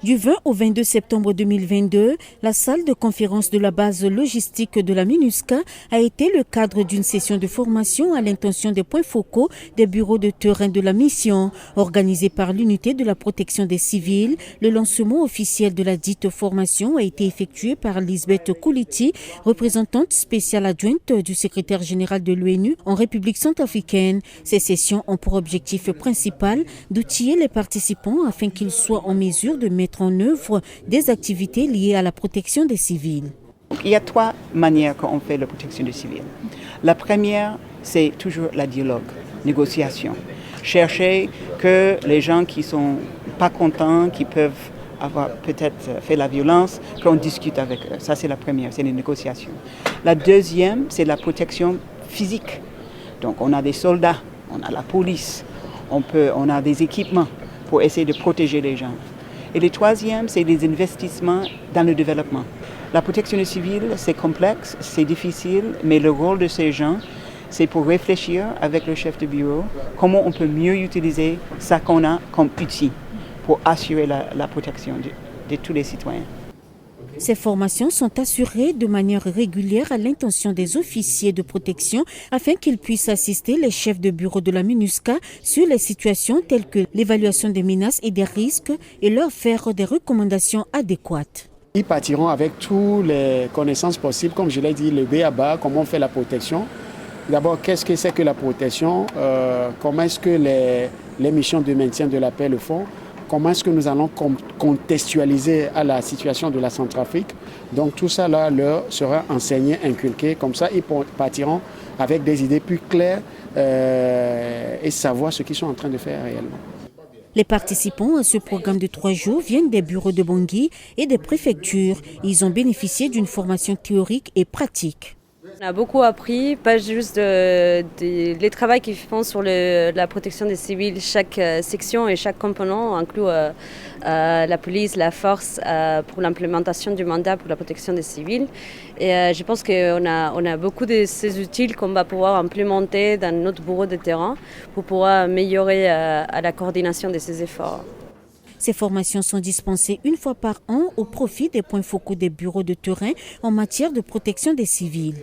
Du 20 au 22 septembre 2022, la salle de conférence de la base logistique de la MINUSCA a été le cadre d'une session de formation à l'intention des points focaux des bureaux de terrain de la mission. Organisée par l'unité de la protection des civils, le lancement officiel de la dite formation a été effectué par Lisbeth Kouliti, représentante spéciale adjointe du secrétaire général de l'ONU en République centrafricaine. Ces sessions ont pour objectif principal d'outiller les participants afin qu'ils soient en mesure de mettre en œuvre des activités liées à la protection des civils. Il y a trois manières qu'on fait la protection des civils. La première, c'est toujours la dialogue, négociation. Chercher que les gens qui sont pas contents, qui peuvent avoir peut-être fait la violence, qu'on discute avec eux. Ça, c'est la première, c'est les négociations. La deuxième, c'est la protection physique. Donc, on a des soldats, on a la police, on a des équipements pour essayer de protéger les gens. Et le troisième, c'est les investissements dans le développement. La protection civile, c'est complexe, c'est difficile, mais le rôle de ces gens, c'est pour réfléchir avec le chef de bureau comment on peut mieux utiliser ça qu'on a comme outil pour assurer la protection de tous les citoyens. Ces formations sont assurées de manière régulière à l'intention des officiers de protection afin qu'ils puissent assister les chefs de bureau de la MINUSCA sur les situations telles que l'évaluation des menaces et des risques et leur faire des recommandations adéquates. Ils partiront avec toutes les connaissances possibles, comme je l'ai dit, le B à bas, comment on fait la protection. D'abord, qu'est-ce que c'est que la protection? Comment est-ce que les missions de maintien de la paix le font? Comment est-ce que nous allons contextualiser à la situation de la Centrafrique? Donc tout ça là leur sera enseigné, inculqué. Comme ça, ils partiront avec des idées plus claires et savoir ce qu'ils sont en train de faire réellement. Les participants à ce programme de 3 jours viennent des bureaux de Bangui et des préfectures. Ils ont bénéficié d'une formation théorique et pratique. On a beaucoup appris, pas juste les travaux qu'ils font sur la protection des civils. Chaque section et chaque component inclut la police, la force pour l'implémentation du mandat pour la protection des civils. Et je pense qu'on a beaucoup de ces outils qu'on va pouvoir implémenter dans notre bureau de terrain pour pouvoir améliorer la coordination de ces efforts. Ces formations sont dispensées une fois par an au profit des points focaux des bureaux de terrain en matière de protection des civils.